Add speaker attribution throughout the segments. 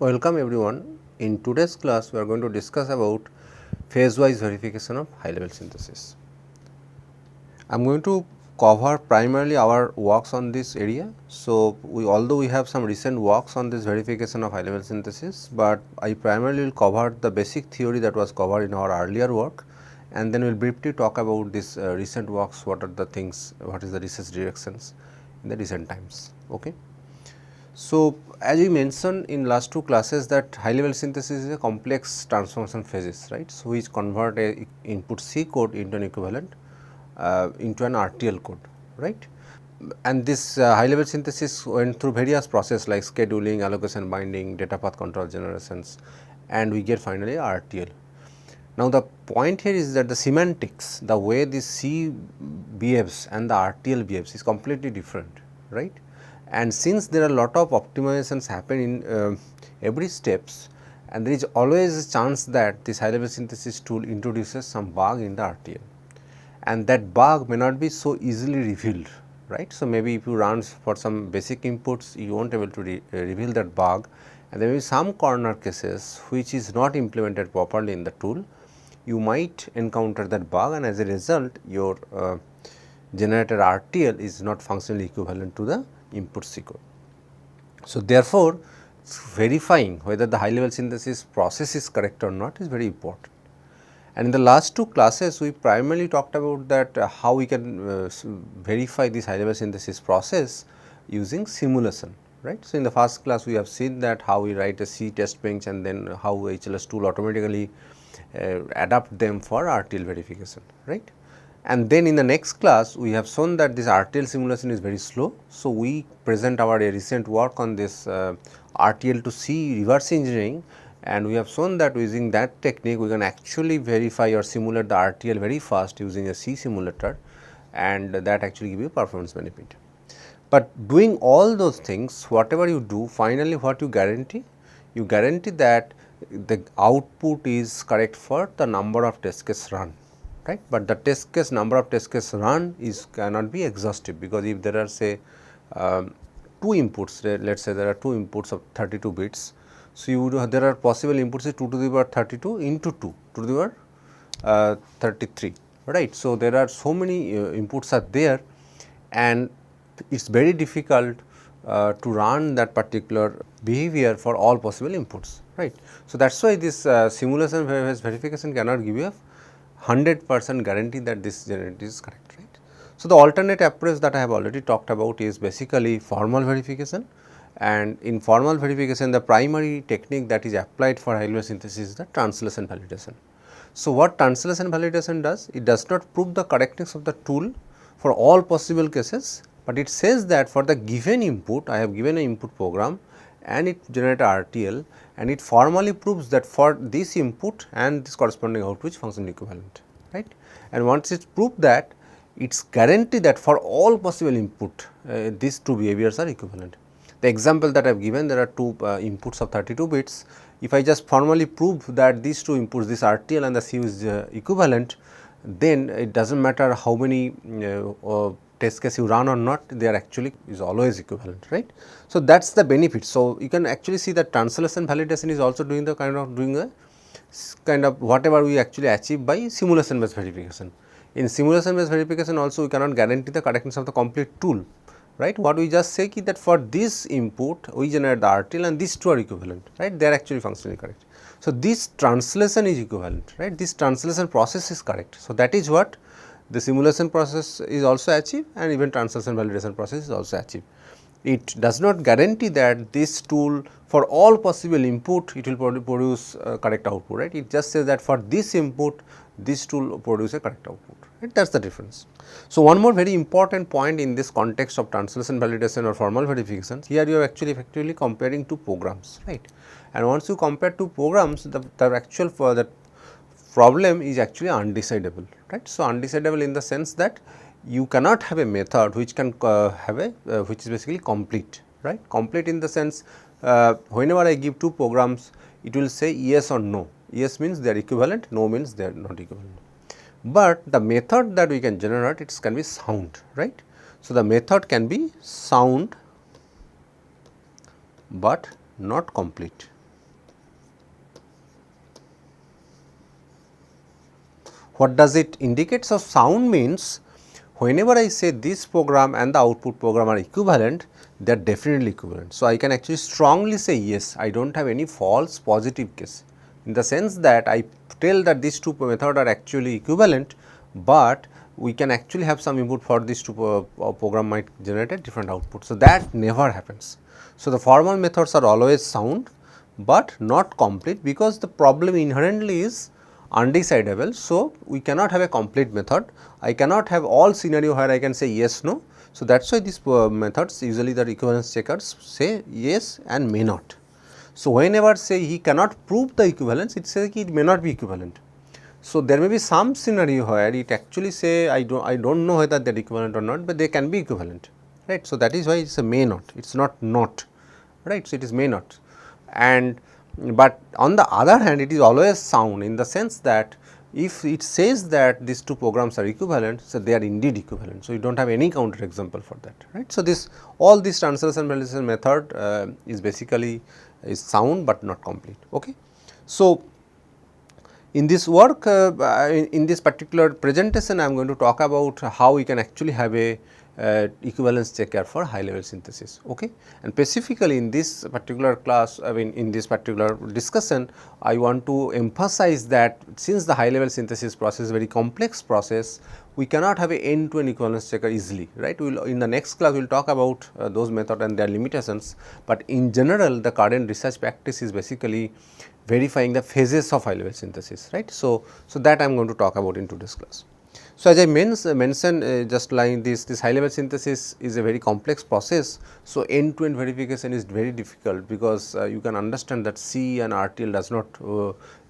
Speaker 1: Welcome everyone. In today's class, we are going to discuss about phase-wise verification of high-level synthesis. I am going to cover primarily our works on this area. So, although we have some recent works on this verification of high-level synthesis, but I primarily will cover the basic theory that was covered in our earlier work, and then we will briefly talk about this recent works, what are the things, what is the research directions in the recent times. Okay. So, as we mentioned in last two classes that high level synthesis is a complex transformation phases, right. So, which convert a input C code into an equivalent into an RTL code, right. And this high level synthesis went through various process like scheduling, allocation binding, data path control generations, and we get finally RTL. Now, the point here is that the semantics, the way this C behaves and the RTL behaves is completely different, right. And since there are a lot of optimizations happen in every steps, and there is always a chance that this high level synthesis tool introduces some bug in the RTL, and that bug may not be so easily revealed, right. So, maybe if you run for some basic inputs, you will not able to reveal that bug, and there may be some corner cases which is not implemented properly in the tool. You might encounter that bug, and as a result your generated RTL is not functionally equivalent to the input C code. So, therefore, verifying whether the high level synthesis process is correct or not is very important. And in the last two classes, we primarily talked about that how we can verify this high level synthesis process using simulation, right. So, in the first class we have seen that how we write a C test bench and then how HLS tool automatically adapt them for RTL verification, right. And then in the next class, we have shown that this RTL simulation is very slow. So, we present our recent work on this RTL to C reverse engineering, and we have shown that using that technique we can actually verify or simulate the RTL very fast using a C simulator, and that actually give you performance benefit. But doing all those things, whatever you do, finally what you guarantee? You guarantee that the output is correct for the number of test case run, right. But the test case number of test case run is cannot be exhaustive, because if there are say two inputs, let us say there are two inputs of 32 bits. So, you would there are possible inputs is 2 to the power 32 into 2 to the power 33, right. So, there are so many inputs are there, and it is very difficult to run that particular behavior for all possible inputs, right. So, that is why this simulation verification cannot give you a 100% guarantee that this generator is correct, right. So, the alternate approach that I have already talked about is basically formal verification, and in formal verification the primary technique that is applied for high level synthesis is the translation validation. So, what translation validation does? It does not prove the correctness of the tool for all possible cases, but it says that for the given input, I have given an input program and it generates RTL, and it formally proves that for this input and this corresponding output is functionally equivalent, right. And once it is proved that, it is guaranteed that for all possible input these two behaviors are equivalent. The example that I have given, there are two inputs of 32 bits. If I just formally prove that these two inputs, this RTL and the C is equivalent, then it does not matter how many test case you run or not, they are actually is always equivalent, right. So, that is the benefit. So, you can actually see that translation validation is also doing the kind of whatever we actually achieve by simulation based verification. In simulation based verification also we cannot guarantee the correctness of the complete tool, right. What we just say is that for this input we generate the RTL and these two are equivalent, right, they are actually functionally correct. So, this translation is equivalent, right, this translation process is correct. So, that is what the simulation process is also achieved, and even translation validation process is also achieved. It does not guarantee that this tool for all possible input it will produce correct output, right. It just says that for this input this tool produce a correct output, right? That is the difference. So, one more very important point in this context of translation validation or formal verification, here you are actually effectively comparing two programs, right. And once you compare two programs, the actual the problem is actually undecidable, right. So, undecidable in the sense that you cannot have a method which can have a which is basically complete, right. Complete in the sense whenever I give two programs, it will say yes or no. Yes means they are equivalent, no means they are not equivalent. But the method that we can generate, it can be sound, right. So, the method can be sound, but not complete, What does it indicate? So, sound means whenever I say this program and the output program are equivalent, they are definitely equivalent. So, I can actually strongly say yes, I do not have any false positive case, in the sense that I tell that these two methods are actually equivalent, but we can actually have some input for these two program might generate a different output. So, that never happens. So, the formal methods are always sound, but not complete, because the problem inherently is undecidable. So, we cannot have a complete method. I cannot have all scenario where I can say yes, no. So, that is why these methods usually the equivalence checkers say yes and may not. So, whenever say he cannot prove the equivalence, it says it may not be equivalent. So, there may be some scenario where it actually say I do not know whether they are equivalent or not, but they can be equivalent, right. So, that is why it is a may not, it is not, right. So, it is may not. And but on the other hand, it is always sound, in the sense that if it says that these two programs are equivalent, so they are indeed equivalent. So, you do not have any counter example for that, right. So, this all this translation validation method is basically is sound, but not complete. Okay. So, in this work in this particular presentation, I am going to talk about how we can actually have a equivalence checker for high level synthesis. Okay. And specifically in this particular class, I mean in this particular discussion, I want to emphasize that since the high level synthesis process is a very complex process, we cannot have a end to end equivalence checker easily, right. We will in the next class we will talk about those methods and their limitations, but in general the current research practice is basically verifying the phases of high level synthesis, right. So, that I am going to talk about in today's class. So, as I mentioned just like this high level synthesis is a very complex process. So, end to end verification is very difficult, because you can understand that C and RTL does not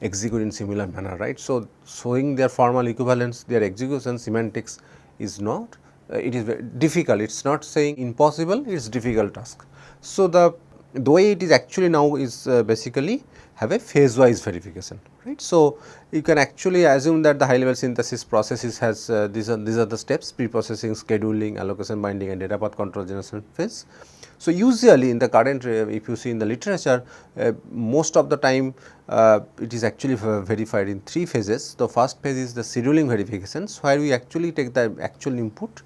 Speaker 1: execute in similar manner, right. So, showing their formal equivalence, their execution semantics is not it is very difficult, it is not saying impossible, it is difficult task. So, the way it is actually now is basically have a phase wise verification, right. So, you can actually assume that the high level synthesis processes has these are the steps: pre-processing, scheduling, allocation binding and data path control generation phase. So, usually in the current if you see in the literature, most of the time it is actually verified in 3 phases. The first phase is the scheduling verifications, where we actually take the actual input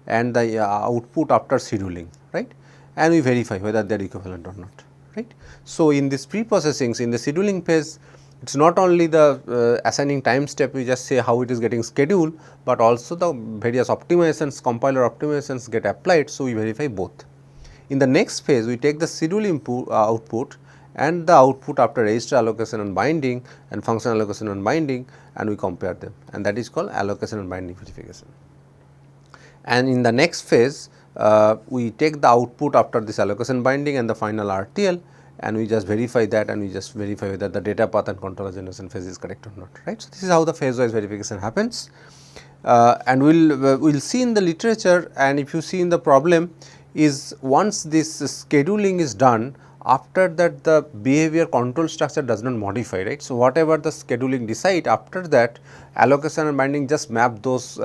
Speaker 1: and the output after scheduling, right, and we verify whether they are equivalent or not, right. So, in this pre-processing, in the scheduling phase, it is not only the assigning time step, we just say how it is getting scheduled, but also the various optimizations, compiler optimizations get applied. So, we verify both. In the next phase, we take the schedule input output and the output after register allocation and binding and function allocation and binding, and we compare them, and that is called allocation and binding verification. And in the next phase, we take the output after this allocation binding and the final RTL, and we just verify that, and we just verify whether the data path and controller generation phase is correct or not, right. So, this is how the phase wise verification happens, and we will see in the literature, and if you see in the problem is once this scheduling is done, after that the behavior control structure does not modify, right. So, whatever the scheduling decide, after that allocation and binding just map those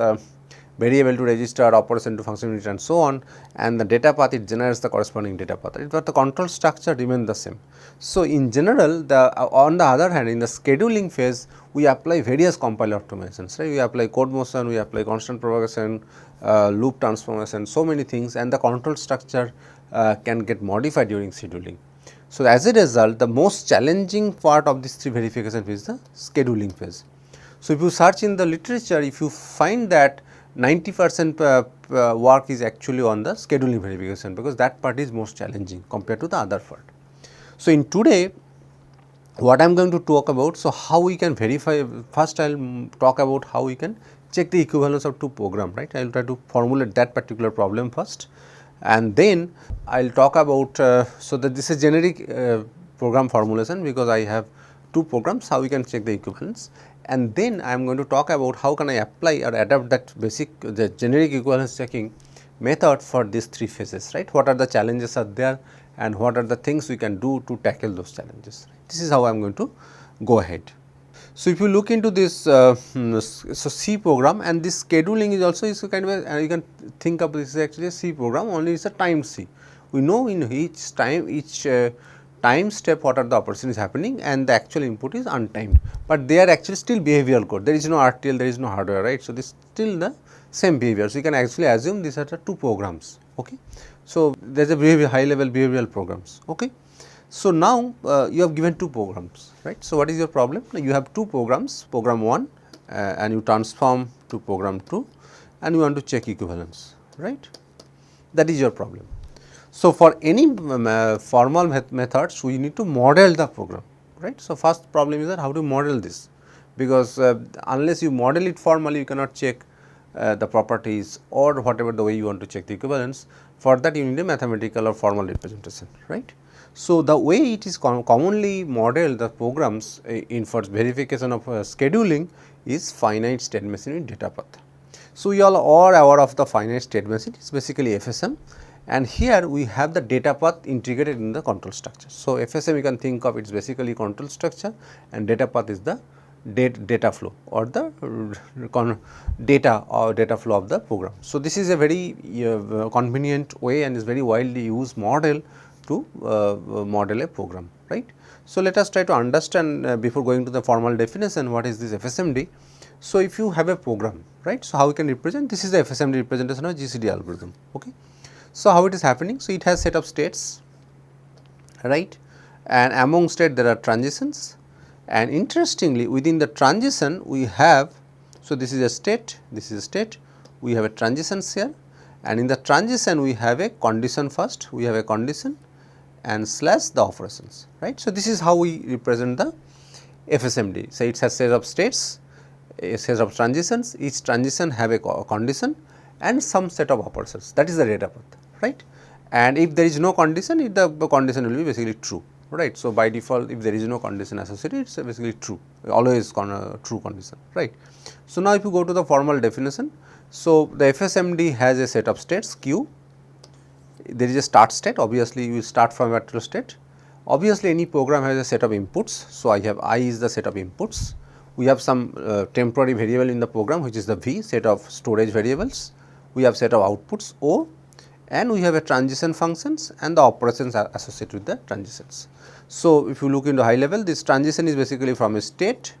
Speaker 1: variable to register, operation to function unit and so on, and the data path it generates the corresponding data path, but the control structure remains the same. So, in general on the other hand, in the scheduling phase we apply various compiler optimizations, right. We apply code motion, we apply constant propagation, loop transformation, so many things, and the control structure can get modified during scheduling. So, as a result, the most challenging part of this 3 verification phase is the scheduling phase. So, if you search in the literature, if you find that 90% work is actually on the scheduling verification, because that part is most challenging compared to the other part. So, in today what I am going to talk about, so how we can verify, first I will talk about how we can check the equivalence of 2 program, right. I will try to formulate that particular problem first, and then I will talk about, so that this is generic program formulation, because I have 2 programs, how we can check the equivalence. And then I am going to talk about how can I apply or adapt that basic the generic equivalence checking method for these 3 phases, right. What are the challenges are there, and what are the things we can do to tackle those challenges. This is how I am going to go ahead. So, if you look into this so C program, and this scheduling is also is kind of a, you can think of this is actually a C program, only it is a time C. We know in each time each time step what are the operation is happening and the actual input is untimed, but they are actually still behavioral code. There is no RTL, there is no hardware, right. So, this is still the same behavior. So, you can actually assume these are the two programs. Okay. So, there is a high level behavioral programs. Okay. So, now you have given two programs, right. So, what is your problem? Now, you have two programs, program 1 and you transform to program 2 and you want to check equivalence, right. That is your problem. So, for any formal methods we need to model the program, right. So, first problem is that how to model this, because unless you model it formally you cannot check the properties or whatever the way you want to check the equivalence. For that you need a mathematical or formal representation, right. So, the way it is commonly modeled the programs in for verification of scheduling is finite state machine with data path. So, we all are aware of the finite state machine, it is basically FSM, and here we have the data path integrated in the control structure. So, FSM you can think of it is basically control structure and data path is the data flow or the data flow of the program. So, this is a very convenient way and is very widely used model to model a program, right. So, let us try to understand before going to the formal definition what is this FSMD. So, if you have a program, right. So, how we can represent this is the FSMD representation of GCD algorithm. Okay. So, how it is happening? So, it has set of states, right, and among state there are transitions, and interestingly within the transition we have, so this is a state, this is a state, we have a transitions here, and in the transition we have a condition first, we have a condition and slash the operations, right. So, this is how we represent the FSMD. So, it has set of states, a set of transitions, each transition have a condition and some set of operations, that is the data path, right. And if there is no condition, the condition will be basically true, right. So, by default if there is no condition associated, it is basically true, always true condition, right. So, now if you go to the formal definition, so the FSMD has a set of states Q, there is a start state, obviously you will start from actual state, obviously any program has a set of inputs. So, I have I is the set of inputs, we have some temporary variable in the program which is the V, set of storage variables, we have set of outputs O, and we have a transition functions and the operations are associated with the transitions. So, if you look into high level, this transition is basically from a state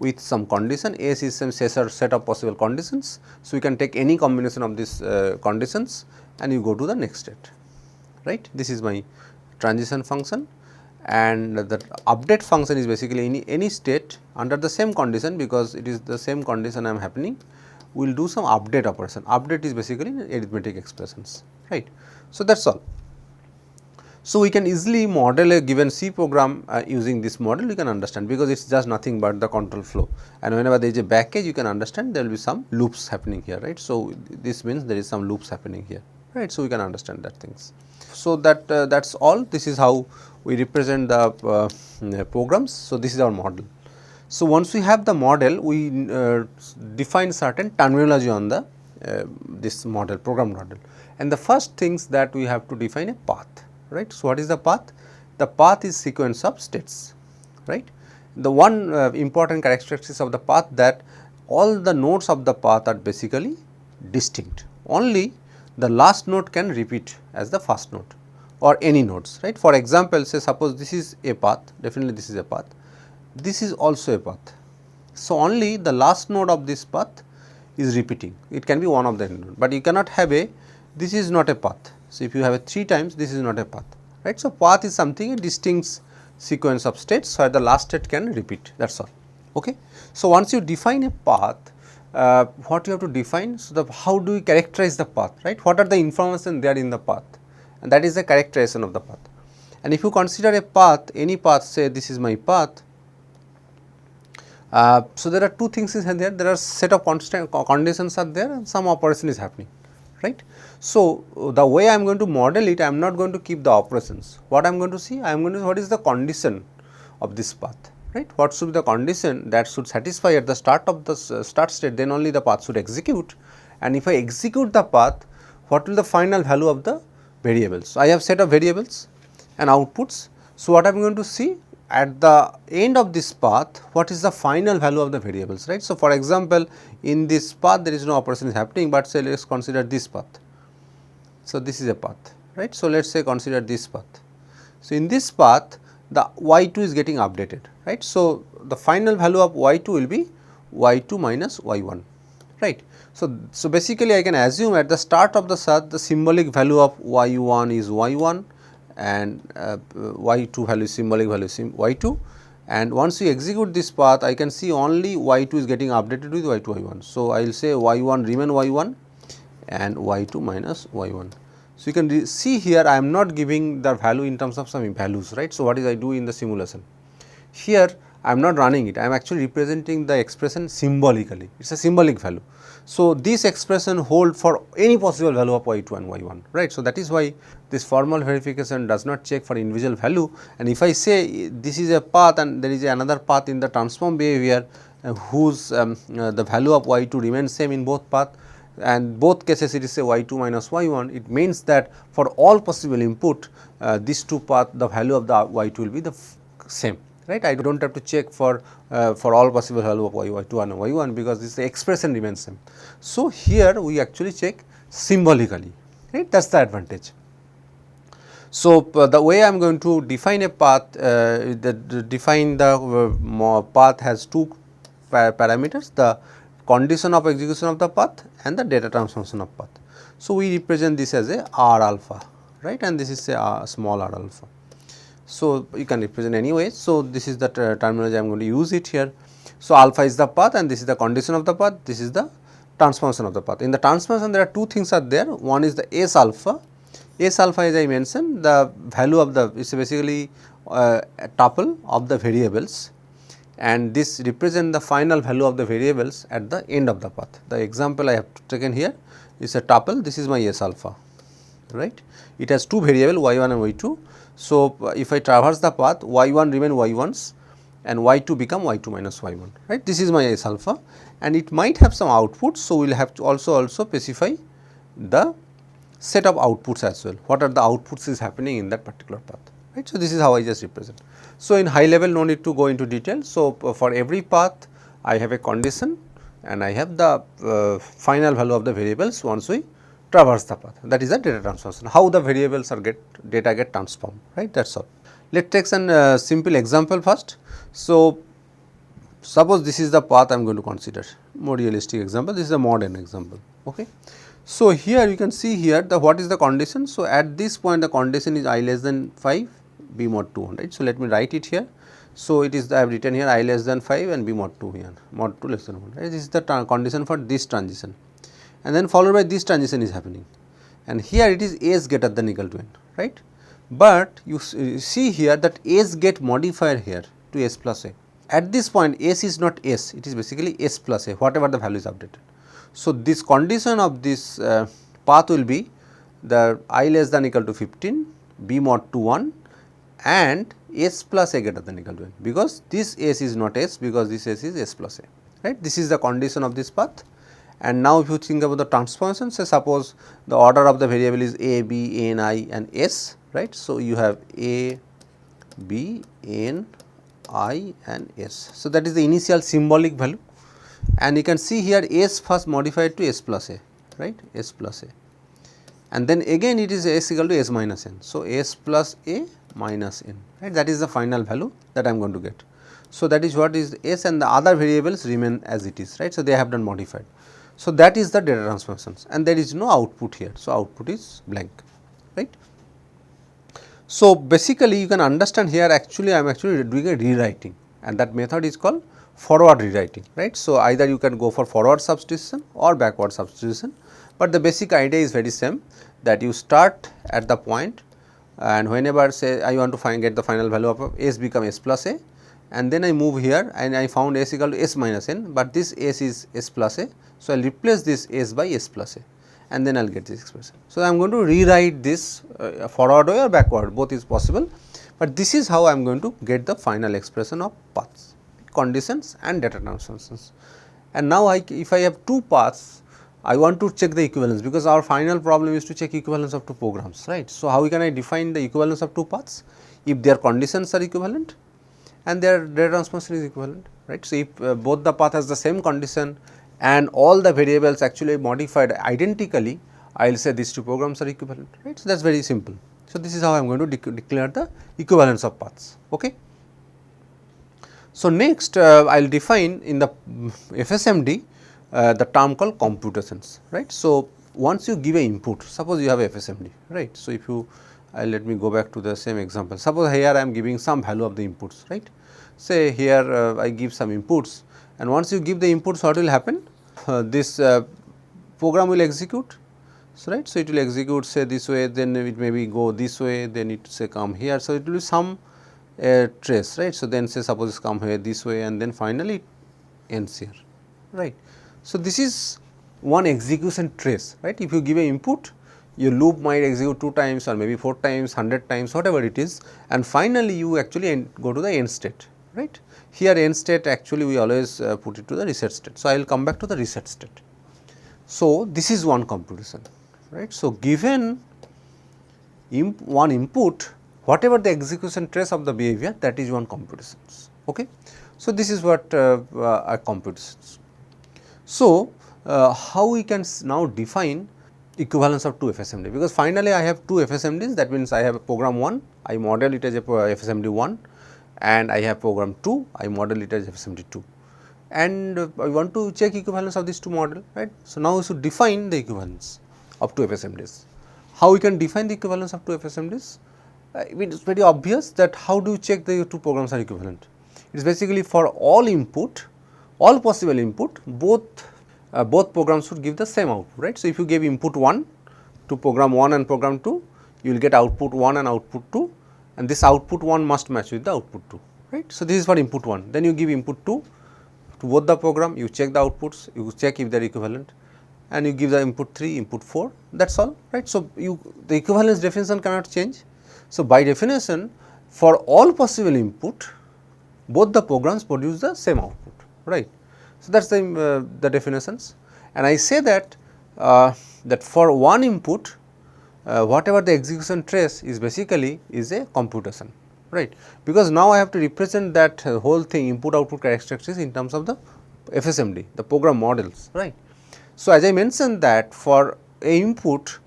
Speaker 1: with some condition, S is some set of possible conditions. So, you can take any combination of these conditions and you go to the next state, right. This is my transition function, and the update function is basically any state under the same condition, because it is the same condition I am happening, we will do some update operation. Update is basically arithmetic expressions, right. So, that is all. So, we can easily model a given C program using this model, you can understand, because it is just nothing but the control flow, and whenever there is a backage you can understand there will be some loops happening here, right. So, this means there is some loops happening here, right. So, we can understand that things. So, that is all, this is how we represent the programs. So, this is our model. So, once we have the model, we define certain terminology on the this model, program model, and the first things that we have to define a path, right. So, what is the path? The path is sequence of states, right. The one important characteristics of the path that all the nodes of the path are basically distinct, only the last node can repeat as the first node or any nodes, right. For example, say suppose this is a path, definitely this is a path, this is also a path. So, only the last node of this path is repeating, it can be one of the node, but you cannot have a, this is not a path. So, if you have a 3 times, this is not a path, right. So, path is something, a distinct sequence of states where the last state can repeat, that is all. Okay. So, once you define a path, what you have to define, so how do you characterize the path, right, what are the information there in the path, and that is the characterization of the path. And if you consider a path, any path, say this is my path, so there are two things in there, there are set of constant conditions are there and some operation is happening, right. So, the way I am going to model it, I am not going to keep the operations, what I am going to see, I am going to what is the condition of this path, right, what should be the condition that should satisfy at the start of the start state, then only the path should execute, and if I execute the path, what will the final value of the variables. So, I have set of variables and outputs. So, what I am going to see at the end of this path, what is the final value of the variables, right. So, for example, in this path there is no operation is happening, but say let us consider this path. So, this is a path, right. So, let us say consider this path. So, in this path the y2 is getting updated, right. So, the final value of y2 will be y2 minus y1, right. So, basically I can assume at the start of the search the symbolic value of y1 is y1 and y2 value symbolic value is y2, and once we execute this path I can see only y2 is getting updated with y2 y1. So, I will say y1 remain y1 and y2 minus y1. So, you can see here I am not giving the value in terms of some values, right. So, what is I do in the simulation? Here I am not running it, I am actually representing the expression symbolically, it is a symbolic value. So, this expression hold for any possible value of y2 and y1, right. So, that is why this formal verification does not check for individual value, and if I say this is a path and there is another path in the transform behavior whose the value of y2 remains same in both path, and both cases it is say y2 minus y1, it means that for all possible input these two path the value of the y2 will be the same, right. I do not have to check for all possible value of y2 and y1 because this expression remains same. So, here we actually check symbolically, right, that is the advantage. So, the way I am going to define a path, define the path has two parameters, the condition of execution of the path and the data transformation of path. So, we represent this as a R alpha, right, and this is a small r alpha. So, you can represent anyway. So, this is the terminology I am going to use it here. So, alpha is the path and this is the condition of the path, this is the transformation of the path. In the transformation there are two things are there, one is the S alpha. S alpha as I mentioned the value of the is basically a tuple of the variables, and this represent the final value of the variables at the end of the path. The example I have taken here is a tuple, this is my S alpha, right. It has two variable y1 and y2. So, if I traverse the path y1 remain y1s and y2 become y2 minus y1, right. This is my S alpha and it might have some outputs. So, we will have to also specify the set of outputs as well, what are the outputs is happening in that particular path, right. So, this is how I just represent. So, in high level no need to go into detail. So, for every path I have a condition and I have the final value of the variables once we traverse the path, that is the data transformation, how the variables are data get transformed, right, that is all. Let us take some simple example first. So, suppose this is the path I am going to consider, more realistic example, this is a modern example, okay. So, here you can see here the what is the condition. So, at this point the condition is I less than 5 b mod 2 right. So, let me write it here. So, it is I have written here I less than 5 and b mod 2 here, mod 2 less than 1, right. This is the condition for this transition, and then followed by this transition is happening, and here it is S greater than equal to n, right. But you see here that S get modified here to S plus A. At this point S is not S, it is basically S plus A, whatever the value is updated. So, this condition of this path will be the I less than equal to 15, b mod 2 1 and S plus A greater than equal to n, because this S is not S, because this S is S plus A, right. This is the condition of this path. And now, if you think about the transformation, say suppose the order of the variable is A, B, N, I and S, right. So, you have A, B, N, I and S. So, that is the initial symbolic value, and you can see here S first modified to S plus A, right, S plus A, and then again it is S equal to S minus N. So, S plus A minus N, right, that is the final value that I am going to get. So, that is what is S, and the other variables remain as it is, right. So, they have done modified. So, that is the data transformations and there is no output here. So, output is blank, right. So, basically you can understand here actually I am actually doing a rewriting, and that method is called forward rewriting, right. So, either you can go for forward substitution or backward substitution, but the basic idea is very same, that you start at the point and whenever say I want to get the final value of S become S plus A, and then I move here and I found S equal to S minus N, but this S is S plus A. So, I will replace this S by S plus A and then I will get this expression. So, I am going to rewrite this forward way or backward, both is possible, but this is how I am going to get the final expression of paths, conditions and data transformations. And now, if I have two paths, I want to check the equivalence, because our final problem is to check equivalence of two programs, right. So, how can I define the equivalence of two paths? If their conditions are equivalent and their data transformation is equivalent, right. So, if both the path has the same condition and all the variables actually modified identically, I will say these two programs are equivalent, right. So, that is very simple. So, this is how I am going to declare the equivalence of paths. Okay. So, next I will define in the FSMD the term called computations, right. So, once you give a input, suppose you have a FSMD, right. So, if you let me go back to the same example, suppose here I am giving some value of the inputs, right. Say here I give some inputs, and once you give the inputs, what will happen? This program will execute. So, right. So, it will execute say this way, then it maybe go this way, then it say come here. So, it will be some trace, right. So, then say suppose it come here this way, and then finally it ends here, right. So, this is one execution trace, right. If you give a input, your loop might execute 2 times or maybe 4 times, 100 times, whatever it is, and finally you actually go to the end state, right. Here end state actually we always put it to the reset state. So, I will come back to the reset state. So, this is one computation, right. So, given one input, whatever the execution trace of the behavior, that is one computations. Okay. So, this is what are computations. So, how we can now define equivalence of 2 FSMD, because finally I have 2 FSMDs, that means I have a program 1, I model it as a FSMD 1, and I have program 2, I model it as FSMD 2, and I want to check equivalence of these 2 model, right. So, now we should define the equivalence of 2 FSMDs. How we can define the equivalence of 2 FSMDs? It is very obvious that how do you check the 2 programs are equivalent? It is basically for all input, all possible input, both programs should give the same output, right. So, if you give input 1 to program 1 and program 2, you will get output 1 and output 2, and this output 1 must match with the output 2, right. So, this is for input 1, then you give input 2 to both the program, you check the outputs, you check if they are equivalent, and you give the input 3, input 4, that is all, right. So, the equivalence definition cannot change. So, by definition, for all possible input, both the programs produce the same output, right. So, that is the definitions, and I say that that for one input, whatever the execution trace is basically is a computation, right, because now I have to represent that whole thing input output characteristics in terms of the FSMD, the program models, right. So, as I mentioned that for a input,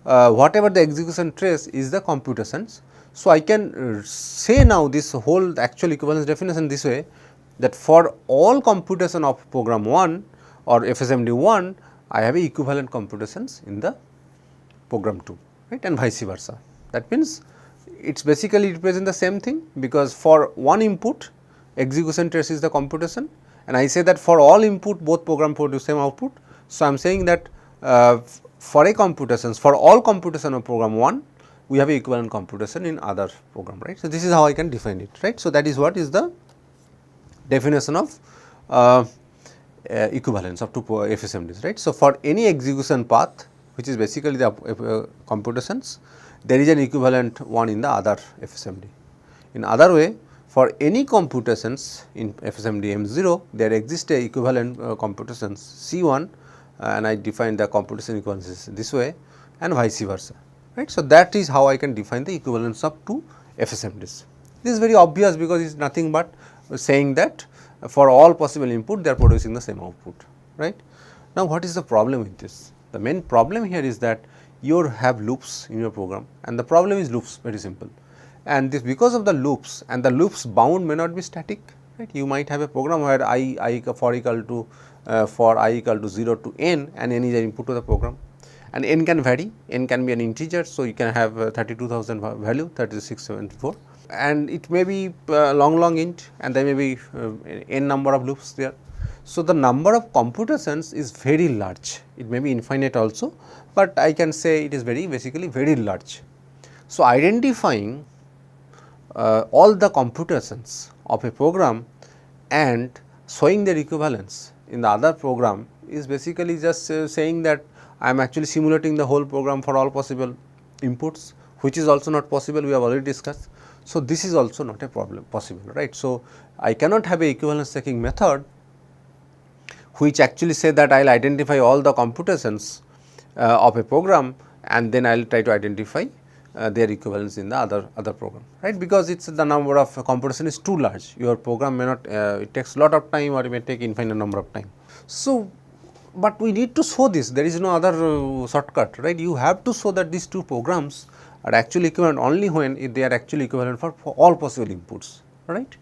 Speaker 1: whatever the execution trace is the computations. So, I can say now this whole actual equivalence definition this way, that for all computation of program 1 or FSMD 1, I have a equivalent computations in the program 2, right, and vice versa. That means, it is basically represent the same thing, because for one input execution trace is the computation, and I say that for all input both program produce same output. So, I am saying that for a computations, for all computation of program 1, we have a equivalent computation in other program, right. So, this is how I can define it, right. So, that is what is the definition of equivalence of 2 FSMDs, right. So, for any execution path, which is basically the computations, there is an equivalent one in the other FSMD. In other way, for any computations in FSMD M0, there exists a equivalent computations C1, and I define the computation equivalence this way, and vice versa, right. So, that is how I can define the equivalence of 2 FSMDs. This is very obvious, because it is nothing but saying that for all possible input they are producing the same output, right. Now, what is the problem with this? The main problem here is that you have loops in your program, and the problem is loops, very simple, and this because of the loops, and the loops bound may not be static, right. You might have a program where for I equal to 0 to n, and n is an input to the program, and n can vary, n can be an integer. So, you can have 32,000 value, 3674, and it may be long int, and there may be n number of loops there. So, the number of computations is very large, it may be infinite also, but I can say it is basically very large. So, identifying all the computations of a program and showing their equivalence in the other program is basically just saying that I am actually simulating the whole program for all possible inputs, which is also not possible, we have already discussed. So, this is also not a problem possible, right. So, I cannot have a equivalence checking method which actually say that I will identify all the computations of a program, and then I will try to identify their equivalence in the other program, right, because it is the number of computation is too large, your program may not, it takes lot of time, or it may take infinite number of time. So, but we need to show this, there is no other shortcut, right. You have to show that these 2 programs are actually equivalent only when if they are actually equivalent for all possible inputs, right.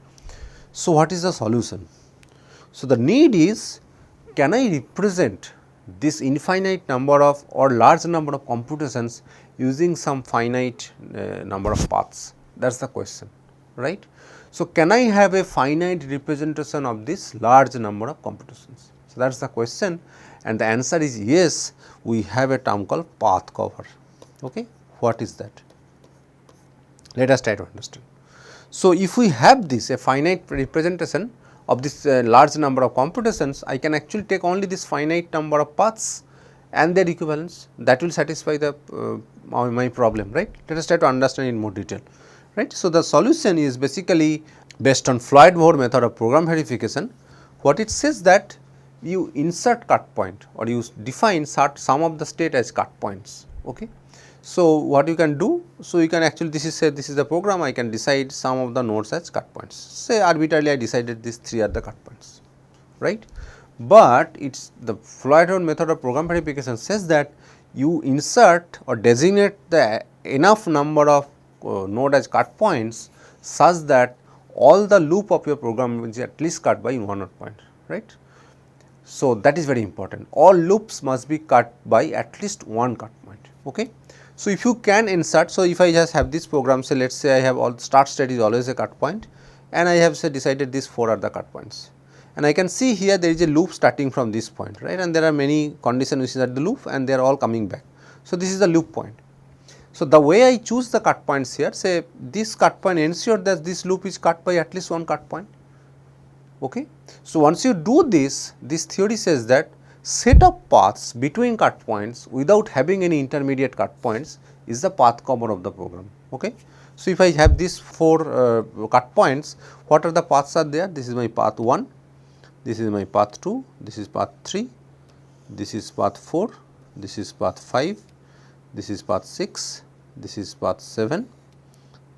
Speaker 1: So, what is the solution? So, the need is, can I represent this infinite number of or large number of computations using some finite number of paths? That is the question, right. So, can I have a finite representation of this large number of computations? So, that is the question, and the answer is yes, we have a term called path cover. Okay. What is that? Let us try to understand. So, if we have this a finite representation of this large number of computations, I can actually take only this finite number of paths and their equivalence, that will satisfy the my problem, right. Let us try to understand in more detail, right. So, the solution is basically based on Floyd-Moore method of program verification. What it says that you insert cut point or you define some of the state as cut points. Okay. So, what you can do? So, you can actually this is the program, I can decide some of the nodes as cut points, say arbitrarily I decided these 3 are the cut points, right. But it is the Floyd-Moore method of program verification says that you insert or designate the enough number of node as cut points such that all the loop of your program is at least cut by 1 node point, right. So, that is very important, all loops must be cut by at least one cut point. Okay. So, if you can insert, so if I just have this program, say let us say I have all start state is always a cut point and I have say decided these 4 are the cut points, and I can see here there is a loop starting from this point, right, and there are many conditions which is at the loop and they are all coming back. So, this is the loop point. So, the way I choose the cut points here, say this cut point ensure that this loop is cut by at least one cut point. Okay. So, once you do this, this theory says that set of paths between cut points without having any intermediate cut points is the path cover of the program. Okay. So, if I have these 4 cut points, what are the paths are there? This is my path 1, this is my path 2, this is path 3, this is path 4, this is path 5, this is path 6, this is path 7,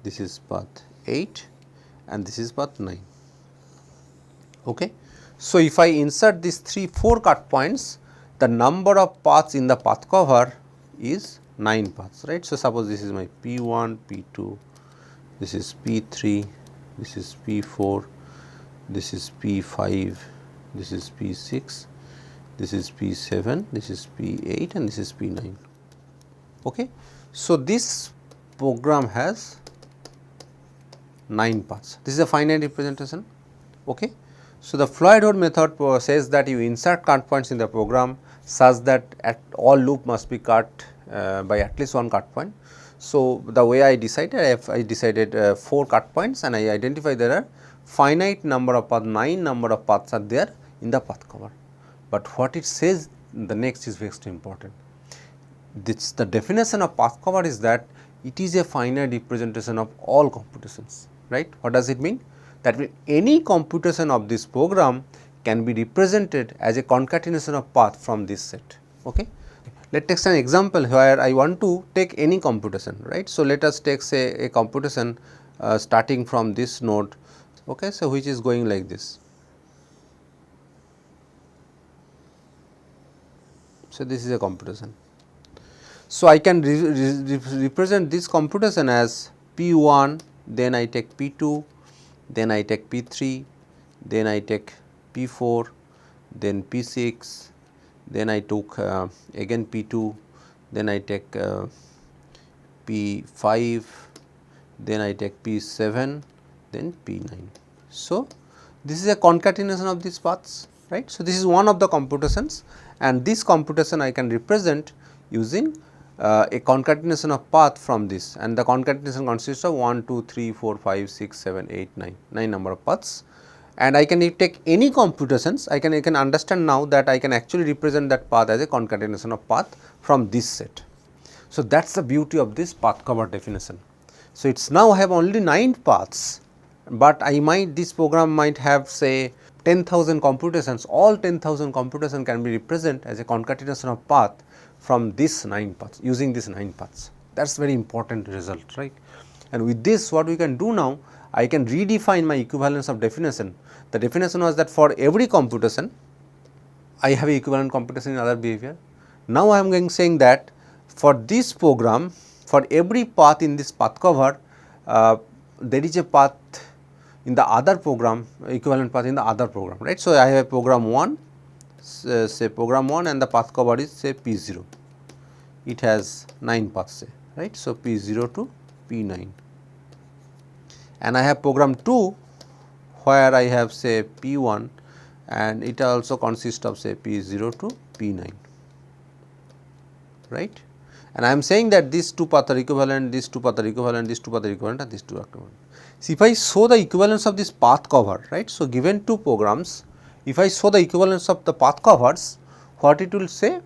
Speaker 1: this is path 8 and this is path 9. Okay. So, if I insert these 4 cut points, the number of paths in the path cover is 9 paths, right. So, suppose this is my P1, P2, this is P3, this is P4, this is P5, this is P6, this is P7, this is P8 and this is P9. Okay. So, this program has 9 paths, this is a finite representation. Okay. So, the Floyd-Moore method says that you insert cut points in the program such that at all loop must be cut by at least one cut point. So, the way I decided, I decided 4 cut points and I identify there are finite number of paths, 9 number of paths are there in the path cover. But what it says the next is very important. This the definition of path cover is that it is a finite representation of all computations, right. What does it mean? That means any computation of this program can be represented as a concatenation of path from this set. Okay. Let us take an example where I want to take any computation, right. So, let us take say a computation starting from this node, okay, so which is going like this. So, this is a computation. So, I can represent this computation as P1, then I take P2, then I take P3, then I take P4, then P6, then I took again P2, then I take P5, then I take P7, then P9. So, this is a concatenation of these paths, right. So, this is one of the computations and this computation I can represent using a concatenation of path from this, and the concatenation consists of 1, 2, 3, 4, 5, 6, 7, 8, 9 number of paths, and I can take any computations. I can understand now that I can actually represent that path as a concatenation of path from this set. So, that is the beauty of this path cover definition. So, it is now have only 9 paths, but this program might have say 10,000 computations, all 10,000 computations can be represented as a concatenation of path from this 9 paths, using this 9 paths. That is very important result, right. And with this what we can do now, I can redefine my equivalence of definition. The definition was that for every computation I have equivalent computation in other behavior. Now, I am saying that for this program, for every path in this path cover, there is a path in the other program, equivalent path in the other program, right. So, I have program 1, say program 1 and the path cover is say P 0, it has 9 paths say, right. So, P 0 to P 9, and I have program 2 where I have say P 1 and it also consists of say P 0 to P 9, right. And I am saying that these two paths are equivalent, these two paths are equivalent, these two paths are equivalent and these two are equivalent. See, if I show the equivalence of this path cover, right. So, given two programs, if I show the equivalence of the path covers, what it will say?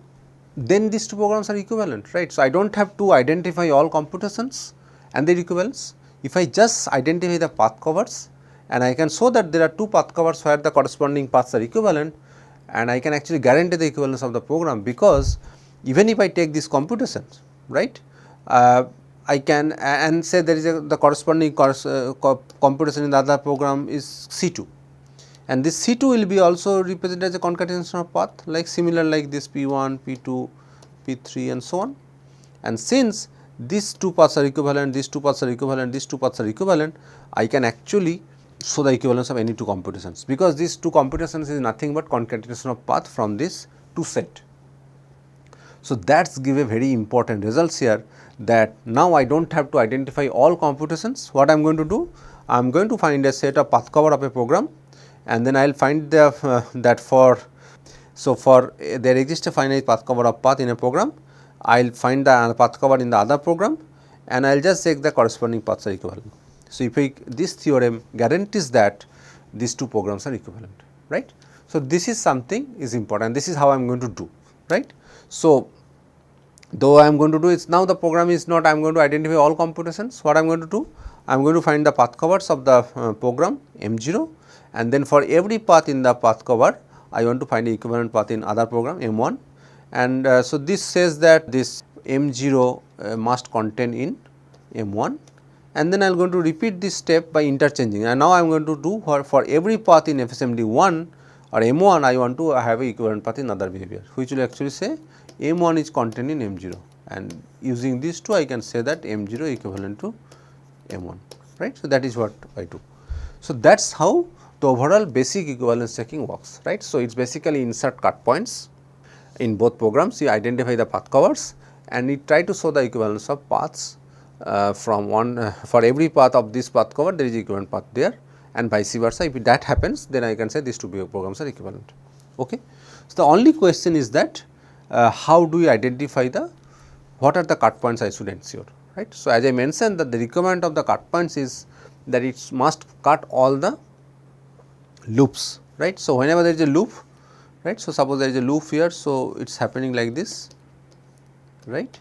Speaker 1: Then these two programs are equivalent, right. So, I do not have to identify all computations and their equivalence. If I just identify the path covers and I can show that there are two path covers where the corresponding paths are equivalent, and I can actually guarantee the equivalence of the program, because even if I take these computations, right, I can and say there is the corresponding computation in the other program is C 2, and this C 2 will be also represented as a concatenation of path, like similar like this P 1, P 2, P 3 and so on. And since these two paths are equivalent, these two paths are equivalent, these two paths are equivalent, I can actually show the equivalence of any two computations, because these two computations is nothing but concatenation of path from this two set. So, that is give a very important results here, that now I do not have to identify all computations. What I am going to do? I am going to find a set of path cover of a program, and then I will find the that for, so for there exists a finite path cover of path in a program, I will find the path cover in the other program and I will just check the corresponding paths are equivalent. So, if this theorem guarantees that these two programs are equivalent, right. So, this is something is important, this is how I am going to do, right. So, though I am going to do is, now the program is not I am going to identify all computations, what I am going to do? I am going to find the path covers of the program M 0, and then for every path in the path cover I want to find the equivalent path in other program M 1, and so this says that this M 0 must contain in M 1, and then I am going to repeat this step by interchanging, and now I am going to do for every path in FSMD 1 or M 1 I want to have a equivalent path in other behavior, which will actually say M 1 is contained in M 0, and using these two I can say that M 0 equivalent to M 1, right. So, that is what I do. So, that is how the overall basic equivalence checking works, right. So, it is basically insert cut points in both programs, you identify the path covers and you try to show the equivalence of paths from one for every path of this path cover there is equivalent path there, and vice versa. If that happens, then I can say these two programs are equivalent. Okay. So, the only question is that how do you identify the what are the cut points I should ensure, right. So, as I mentioned that the requirement of the cut points is that it must cut all the loops, right. So, whenever there is a loop, right. So, suppose there is a loop here, so it is happening like this, right.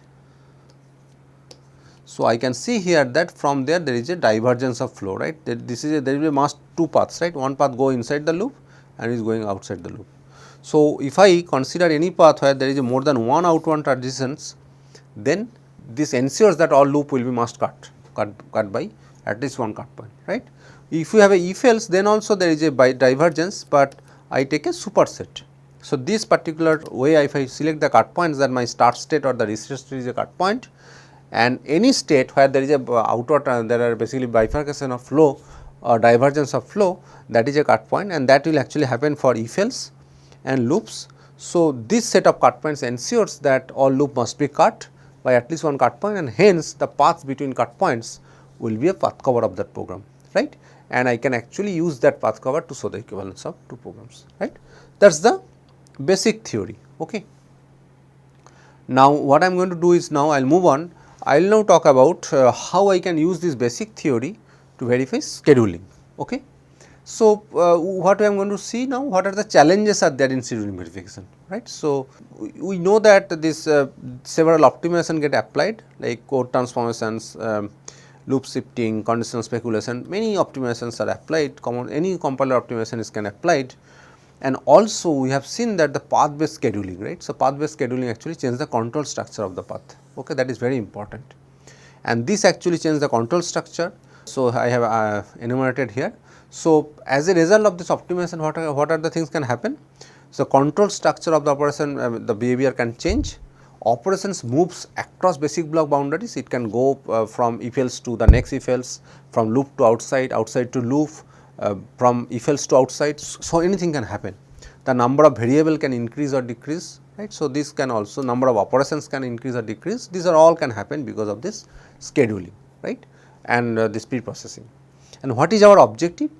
Speaker 1: So, I can see here that from there is a divergence of flow, right. This is a, there will be must two paths, right. One path go inside the loop and is going outside the loop. So, if I consider any path where there is a more than one outward transitions, then this ensures that all loop will be must cut by at least one cut point, right. If you have a if else, then also there is a divergence, but I take a superset. So, this particular way if I select the cut points, that my start state or the reset state is a cut point, and any state where there is a outward there are basically bifurcation of flow or divergence of flow, that is a cut point, and that will actually happen for if else and loops. So, this set of cut points ensures that all loop must be cut by at least one cut point, and hence the paths between cut points will be a path cover of that program, right, and I can actually use that path cover to show the equivalence of two programs, right. That is the basic theory. Okay. Now, what I am going to do is, now I will move on, I will now talk about how I can use this basic theory to verify scheduling. Okay. So, what I am going to see now, what are the challenges are there in scheduling verification, right. So, we know that this several optimization get applied like code transformations, loop shifting, conditional speculation, many optimizations are applied, any compiler optimization is can applied, and also we have seen that the path based scheduling, right. So, path based scheduling actually change the control structure of the path, okay, that is very important, and this actually change the control structure. So, I have enumerated here. So, as a result of this optimization, what are the things can happen? So, control structure of the operation, the behavior can change. operations moves across basic block boundaries. It can go from if else to the next if else, from loop to outside, outside to loop, from if else to outside. So, anything can happen. The number of variable can increase or decrease, right. So, this can also number of operations can increase or decrease. These are all can happen because of this scheduling, right, and this pre-processing. And what is our objective?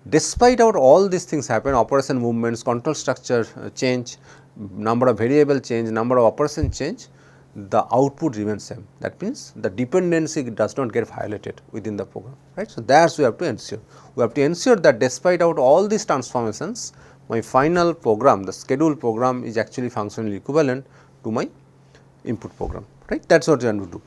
Speaker 1: Despite all these things happen, operation movements, control structure change, number of variable change, number of operation change, the output remains same. That means, the dependency does not get violated within the program, right. So, that is we have to ensure. We have to ensure that despite all these transformations, my final program, the scheduled program is actually functionally equivalent to my input program, right. That is what we are going to do.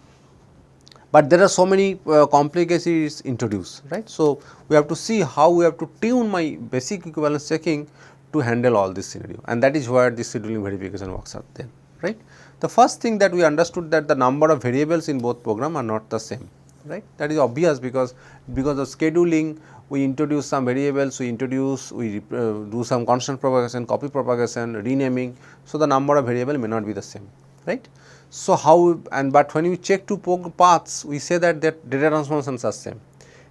Speaker 1: But there are so many complications introduced, right. So, we have to see how we have to tune my basic equivalence checking to handle all this scenario, and that is where the scheduling verification works out then, right. The first thing that we understood that the number of variables in both program are not the same, right. That is obvious because of scheduling we introduce some variables, we do some constant propagation, copy propagation, renaming. So, the number of variable may not be the same, right. So, how but when we check two paths, we say that data transformations are same.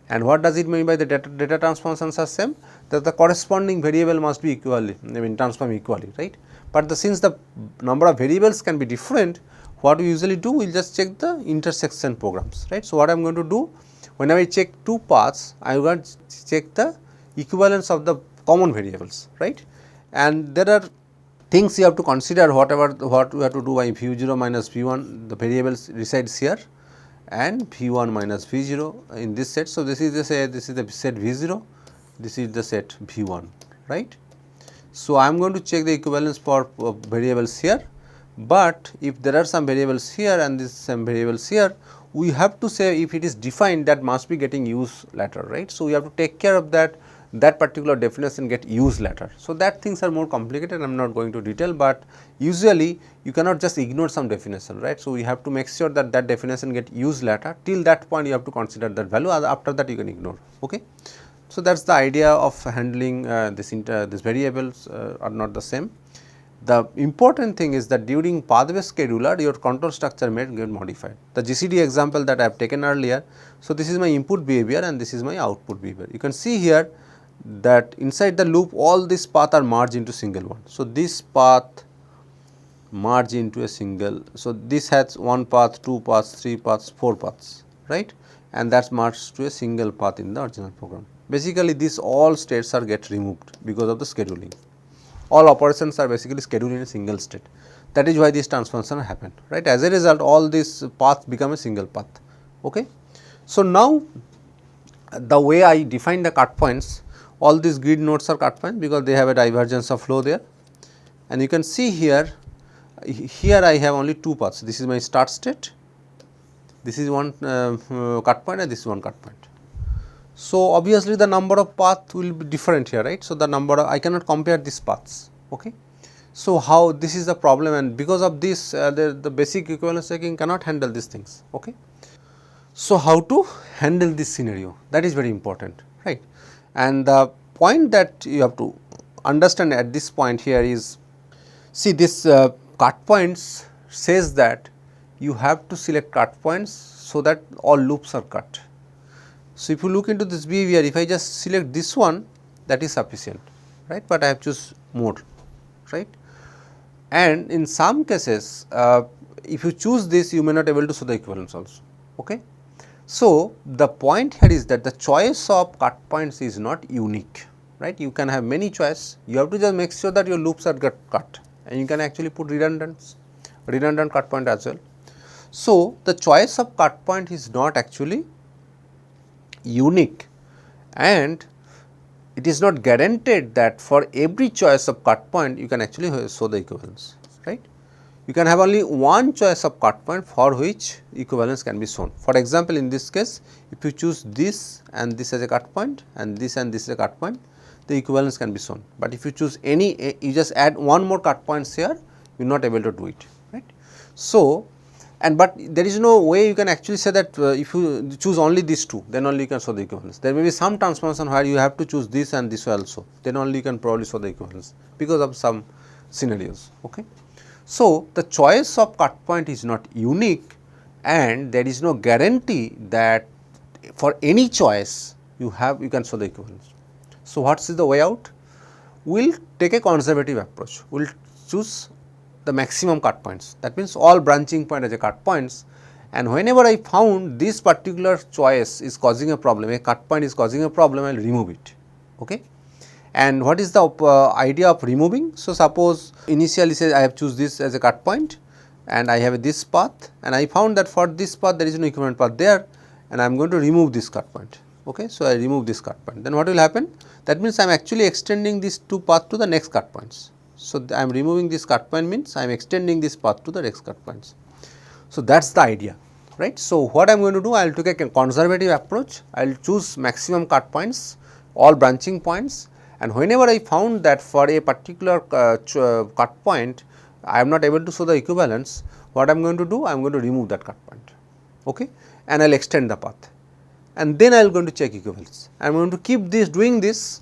Speaker 1: And what does it mean by the data transformations are same? That the corresponding variable must be equally, transform equally, right. But since the number of variables can be different, what we usually do, we will just check the intersection programs, right. So, what I am going to do, whenever I check two paths, I am going to check the equivalence of the common variables, right. And there are things you have to consider, what we have to do by V0 minus V1, the variables resides here, and V1 minus V0 in this set. So, this is the set V0, this is the set V1, right. So, I am going to check the equivalence for variables here, but if there are some variables here and this some variables here, we have to say if it is defined, that must be getting used later, right. So, we have to take care of that particular definition get used later. So, that things are more complicated, I am not going to detail, but usually you cannot just ignore some definition, right. So, we have to make sure that definition get used later, till that point you have to consider that value, after that you can ignore, okay. So, that is the idea of handling these variables are not the same. The important thing is that during path-based scheduler, your control structure may get modified. The GCD example that I have taken earlier, so this is my input behavior and this is my output behavior. You can see here that inside the loop all these paths are merged into single one. So, this path merge into a single. So, this has one path, two paths, three paths, four paths, right, and that is merged to a single path in the original program. Basically, these all states are get removed because of the scheduling. All operations are basically scheduled in a single state. That is why this transformation happen, right. As a result, all these paths become a single path, okay. So, now the way I define the cut points, all these grid nodes are cut points because they have a divergence of flow there, and you can see here I have only two paths. This is my start state, this is one cut point and this is one cut point. So, obviously, the number of paths will be different here, right. So, the number of I cannot compare these paths, okay. So, how this is the problem, and because of this the basic equivalence checking cannot handle these things, okay. So, how to handle this scenario, that is very important, right. And the point that you have to understand at this point here is, see this cut points says that you have to select cut points so that all loops are cut. So, if you look into this behavior, if I just select this one, that is sufficient, right, but I have choose more, right. And in some cases, if you choose this, you may not able to show the equivalence also, okay. So, the point here is that the choice of cut points is not unique, right. You can have many choice, you have to just make sure that your loops are get cut, and you can actually put redundant cut point as well. So, the choice of cut point is not actually unique, and it is not guaranteed that for every choice of cut point you can actually show the equivalence, right. You can have only one choice of cut point for which equivalence can be shown. For example, in this case, if you choose this and this as a cut point and this as a cut point, the equivalence can be shown. But if you choose any, you just add one more cut points here, you are not able to do it, right. So, but there is no way you can actually say that if you choose only these two, then only you can show the equivalence. There may be some transformation where you have to choose this and this also, then only you can probably show the equivalence because of some scenarios, okay. So, the choice of cut point is not unique and there is no guarantee that for any choice you can show the equivalence. So, what is the way out? We will take a conservative approach, we will choose the maximum cut points, that means all branching point as a cut points, and whenever I found this particular choice is causing a problem, a cut point is causing a problem, I will remove it. Okay. And what is the idea of removing? So, suppose initially say I have choose this as a cut point and I have this path, and I found that for this path there is no equivalent path there, and I am going to remove this cut point. Okay. So, I remove this cut point, then what will happen? That means I am actually extending these two paths to the next cut points. So, I am removing this cut point means I am extending this path to the next cut points. So, that is the idea, right. So, what I am going to do, I will take a conservative approach, I will choose maximum cut points, all branching points, and whenever I found that for a particular cut point I am not able to show the equivalence, what I am going to do? I am going to remove that cut point, okay, and I will extend the path, and then I will going to check equivalence. I am going to keep this doing this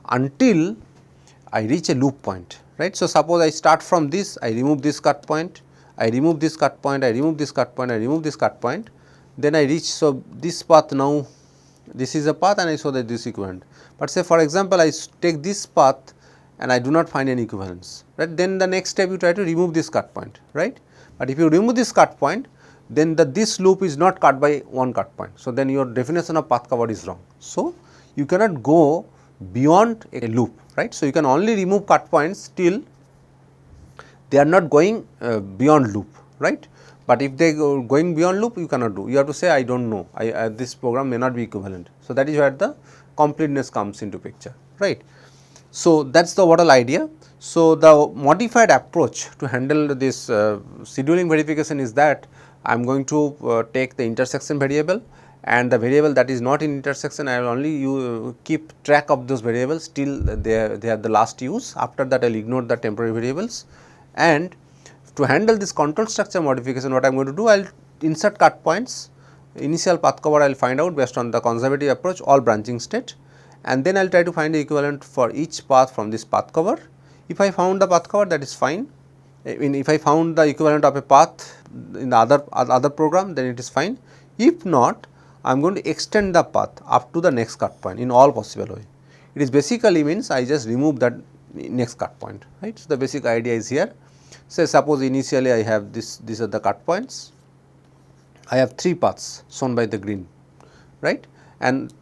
Speaker 1: until I reach a loop point, right. So, suppose I start from this, I remove this cut point, I remove this cut point, I remove this cut point, I remove this cut point, then I reach. So, this path now, this is a path and I show that this equivalent. But say for example, I take this path and I do not find any equivalence, right. Then the next step you try to remove this cut point, right. But if you remove this cut point, then this loop is not cut by one cut point. So, then your definition of path covered is wrong. So, you cannot go beyond a loop, right. So, you can only remove cut points till they are not going beyond loop, right. But if they go going beyond loop, you cannot do, you have to say I do not know, this program may not be equivalent. So, that is where the completeness comes into picture, right. So, that is the overall idea. So, the modified approach to handle this scheduling verification is that I am going to take the intersection variable, and the variable that is not in intersection I will only keep track of those variables till they have the last use. After that I will ignore the temporary variables. And to handle this control structure modification, what I am going to do, I will insert cut points, initial path cover I will find out based on the conservative approach, all branching state, and then I will try to find the equivalent for each path from this path cover. If I found the path cover, that is fine. If I found the equivalent of a path in the other program, then it is fine. If not, I am going to extend the path up to the next cut point in all possible way. It is basically means I just remove that next cut point, right. So, the basic idea is here. Say suppose initially I have these are the cut points, I have 3 paths shown by the green, right, and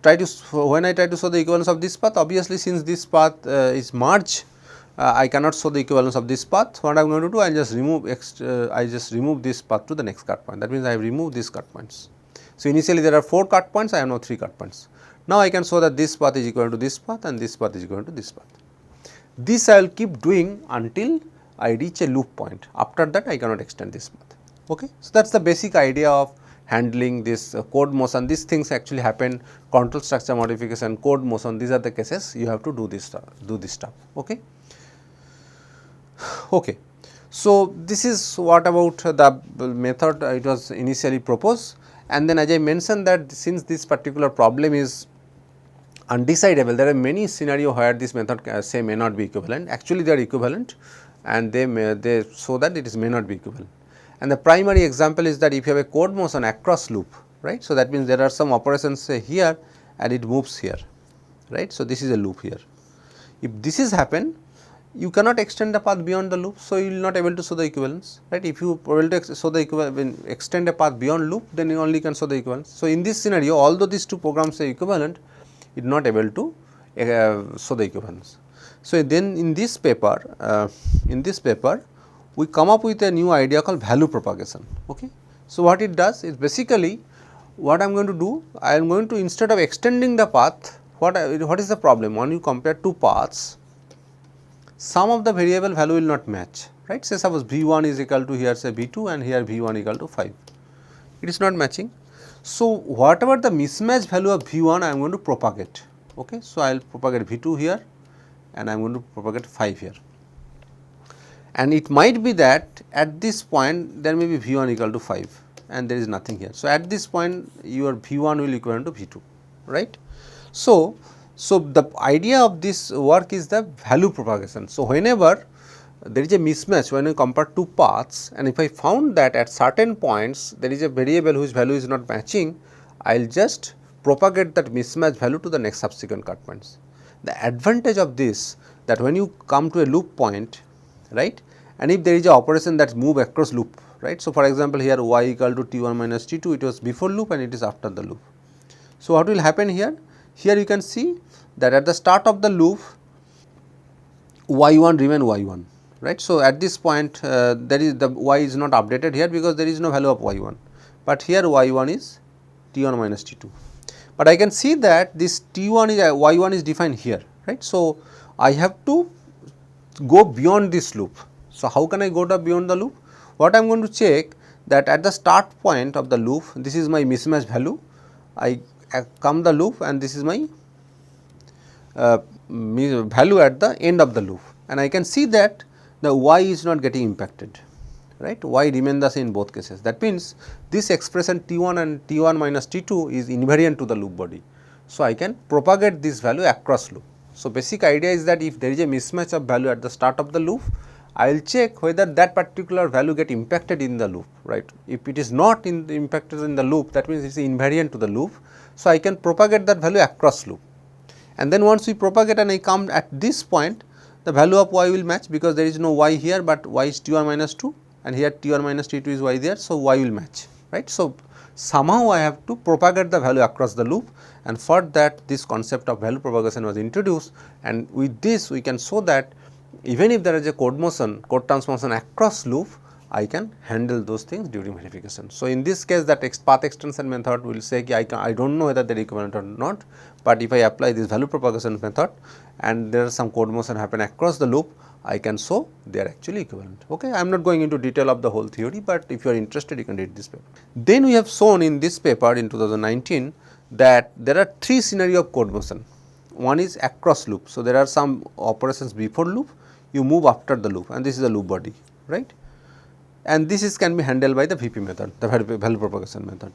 Speaker 1: when I try to show the equivalence of this path, obviously since this path is merged, I cannot show the equivalence of this path. What I am going to do, I will just remove this path to the next cut point, that means I have removed these cut points. So, initially there are 4 cut points, I have now 3 cut points. Now, I can show that this path is equal to this path and this path is equal to this path. This I will keep doing until I reach a loop point, after that I cannot extend this path. Okay. So, that is the basic idea of handling this code motion. These things actually happen, control structure modification, code motion, these are the cases you have to do this stuff. Okay. Okay. So, this is what about the method it was initially proposed, and then as I mentioned that since this particular problem is undecidable, there are many scenarios where this method say may not be equivalent. Actually, they are equivalent, and they show that it may not be equivalent. And the primary example is that if you have a code motion across loop, right. So, that means there are some operations say here and it moves here, right. So, this is a loop here. If this is happen, you cannot extend the path beyond the loop. So, you will not able to show the equivalence, right. If you able to show the equivalence, extend a path beyond loop, then you only can show the equivalence. So, in this scenario, although these two programs say equivalent, it is not able to show the equivalence. So, then in this paper we come up with a new idea called value propagation. Okay. So, what it does is basically what I am going to do, I am going to, instead of extending the path, what is the problem? When you compare two paths, some of the variable value will not match, right. Say suppose V1 is equal to here say V2 and here V1 equal to 5, it is not matching. So, whatever the mismatch value of V1 I am going to propagate. Okay. So, I will propagate V2 here and I am going to propagate 5 here, and it might be that at this point there may be V1 equal to 5 and there is nothing here. So, at this point your V1 will equal to V2, right. So, the idea of this work is the value propagation. So, whenever there is a mismatch when you compare two paths, and if I found that at certain points there is a variable whose value is not matching, I will just propagate that mismatch value to the next subsequent cut points. The advantage of this, that when you come to a loop point, right, and if there is a operation that move across loop, right. So, for example, here y equal to t1 minus t2, it was before loop and it is after the loop. So, what will happen here? Here you can see that at the start of the loop y1 remain y1, right. So, at this point there is the y is not updated here because there is no value of y1, but here y1 is t1 minus t2. But I can see that this t1 is y1 is defined here, right. So, I have to go beyond this loop. So, how can I go to beyond the loop? What I am going to check, that at the start point of the loop, this is my mismatch value, I come the loop and this is my value at the end of the loop, and I can see that the y is not getting impacted, right. Y remain the same in both cases. That means, this expression t1 and t1 minus t2 is invariant to the loop body. So, I can propagate this value across loop. So, basic idea is that if there is a mismatch of value at the start of the loop, I will check whether that particular value get impacted in the loop, right. If it is not impacted in the loop, that means it is invariant to the loop. So, I can propagate that value across loop, and then once we propagate and I come at this point, the value of y will match because there is no y here, but y is t1 minus 2 and here t1 minus t2 is y there. So, y will match, right. So, somehow I have to propagate the value across the loop, and for that this concept of value propagation was introduced, and with this we can show that even if there is a code transformation across loop, I can handle those things during verification. So, in this case that path extension method will say I do not know whether they are equivalent or not, but if I apply this value propagation method and there is some code motion happen across the loop, I can show they are actually equivalent. Okay. I am not going into detail of the whole theory, but if you are interested you can read this paper. Then we have shown in this paper in 2019 that there are three scenario of code motion. One is across loop. So, there are some operations before loop, you move after the loop, and this is the loop body, right. And this is can be handled by the VP method, the value propagation method.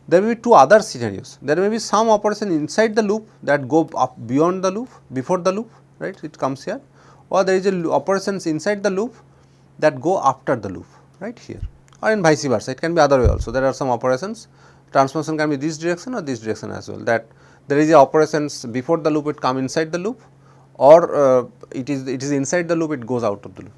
Speaker 1: There will be two other scenarios. There may be some operation inside the loop that go up beyond the loop, before the loop, right, it comes here, or there is a operations inside the loop that go after the loop, right, here, or in vice versa. It can be other way also. There are some operations, transformation can be this direction or this direction as well, that there is a operations before the loop, it come inside the loop, or it is inside the loop, it goes out of the loop.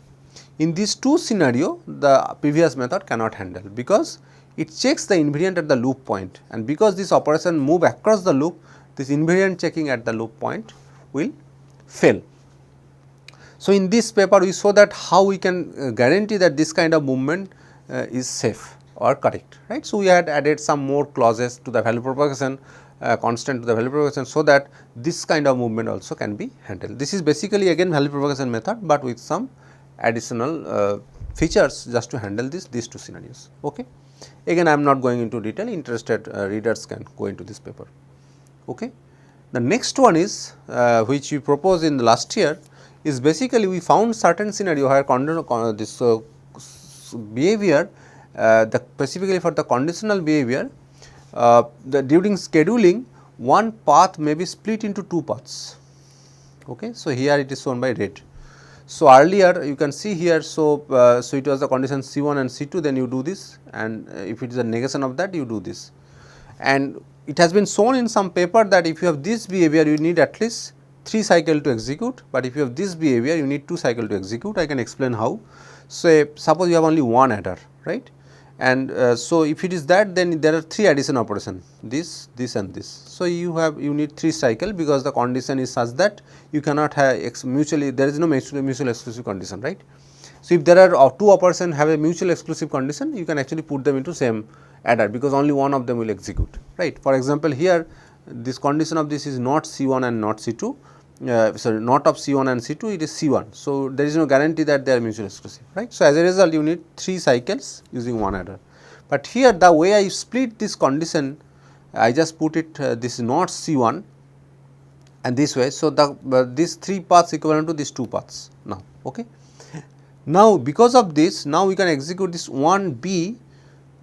Speaker 1: In these two scenario, the previous method cannot handle because it checks the invariant at the loop point, and because this operation move across the loop, this invariant checking at the loop point will fail. So, in this paper we show that how we can guarantee that this kind of movement is safe or correct, right. So, we had added some more clauses to the value propagation, constant to the value propagation, so that this kind of movement also can be handled. This is basically again value propagation method, but with some additional features just to handle these two scenarios. Okay. Again I am not going into detail, interested readers can go into this paper. Okay. The next one is which we proposed in the last year is basically we found certain scenario where this behavior specifically for the conditional behavior, during scheduling one path may be split into two paths. Okay. So, here it is shown by red. So, earlier you can see here, so it was the condition C1 and C2, then you do this, and if it is a negation of that you do this. And it has been shown in some paper that if you have this behavior you need at least 3 cycle to execute, but if you have this behavior you need 2 cycle to execute. I can explain how. So, suppose you have only one adder, right, and so if it is that, then there are 3 addition operation, this, this and this. So, you need 3 cycle because the condition is such that you cannot have mutually, there is no mutual exclusive condition, right. So, if there are 2 operation have a mutual exclusive condition, you can actually put them into same adder because only one of them will execute, right. For example, here this condition of this is not C1 and not C2, sorry, not of C1 and C2, it is C1. So, there is no guarantee that they are mutually exclusive, right. So, as a result you need 3 cycles using one adder, but here the way I split this condition, I just put it this is not C1 and this way. So, these 3 paths equivalent to these 2 paths now. Okay. Now, because of this, now we can execute this 1B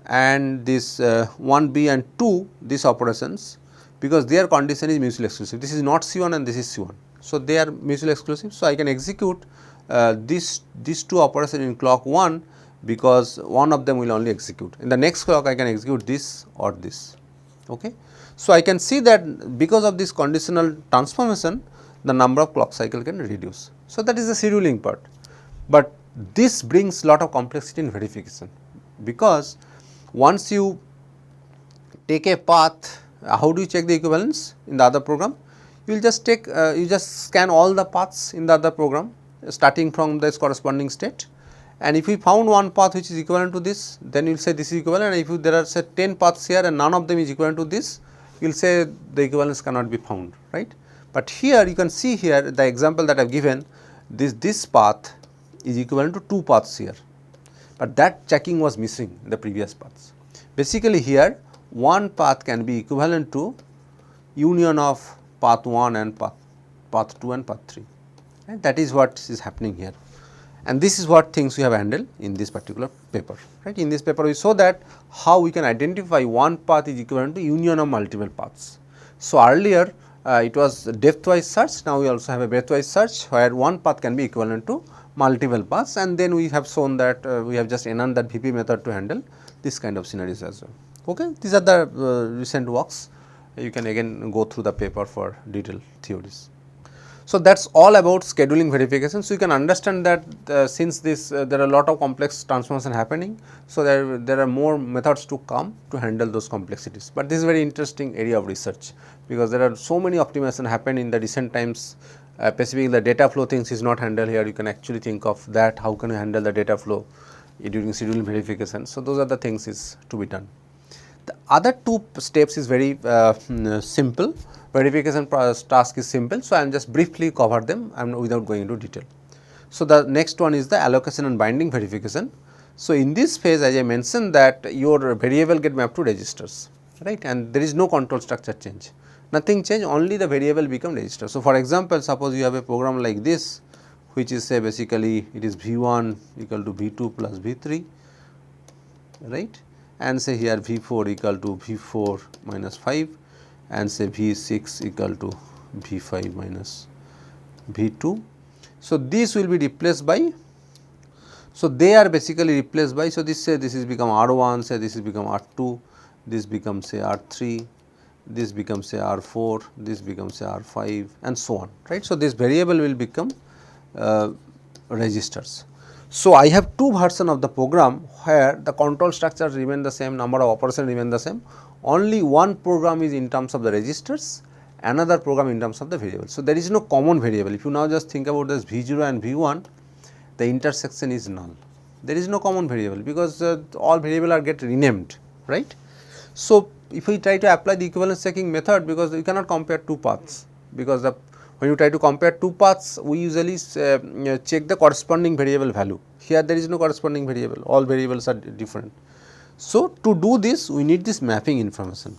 Speaker 1: and this 1B and 2 these operations, because their condition is mutually exclusive. This is not C1 and this is C1. So, they are mutually exclusive. So, I can execute these two operations in clock 1, because one of them will only execute. In the next clock I can execute this or this. Okay. So, I can see that because of this conditional transformation, the number of clock cycle can reduce. So, that is the scheduling part, but this brings lot of complexity in verification, because once you take a path, how do you check the equivalence in the other program? You will just take you just scan all the paths in the other program starting from this corresponding state, and if we found one path which is equivalent to this, then you will say this is equivalent, and if there are say 10 paths here and none of them is equivalent to this, you will say the equivalence cannot be found, right. But here you can see here the example that I have given, this path is equivalent to 2 paths here, but that checking was missing in the previous paths. Basically here one path can be equivalent to union of path 1 and path 2 and path 3, and that is what is happening here, and this is what things we have handled in this particular paper, right. In this paper we saw that how we can identify one path is equivalent to union of multiple paths. So, earlier it was depth wise search, now we also have a breadth wise search where one path can be equivalent to multiple paths, and then we have shown that we have just enhanced that VP method to handle this kind of scenarios as well. Okay. These are the recent works, you can again go through the paper for detailed theories. So, that is all about scheduling verification. So, you can understand that since this there are a lot of complex transformation happening. So, there are more methods to come to handle those complexities, but this is very interesting area of research, because there are so many optimization happen in the recent times, specifically the data flow things is not handled here. You can actually think of that, how can you handle the data flow during scheduling verification. So, those are the things is to be done. The other two steps is very simple, verification task is simple. So, I am just briefly cover them without going into detail. So, the next one is the allocation and binding verification. So, in this phase as I mentioned that your variable get mapped to registers, right, and there is no control structure change, nothing change, only the variable become register. So, for example, suppose you have a program like this, which is say basically it is V1 equal to V2 plus V3, right, and say here V4 equal to V4 minus 5, and say V6 equal to V5 minus V2. So, this will be replaced by, so they are basically replaced by, so this say this is become R1, say this is become R2, this becomes say R3, this becomes say R4, this becomes say R5 and so on, right. So, this variable will become registers. So, I have two versions of the program where the control structures remain the same, number of operations remain the same, only one program is in terms of the registers, another program in terms of the variable. So, there is no common variable. If you now just think about this V0 and V1, the intersection is null, there is no common variable, because all variable are get renamed, right. So, if we try to apply the equivalence checking method, because you cannot compare two paths, because when you try to compare two paths, we usually check the corresponding variable value. Here there is no corresponding variable, all variables are different. So, to do this we need this mapping information,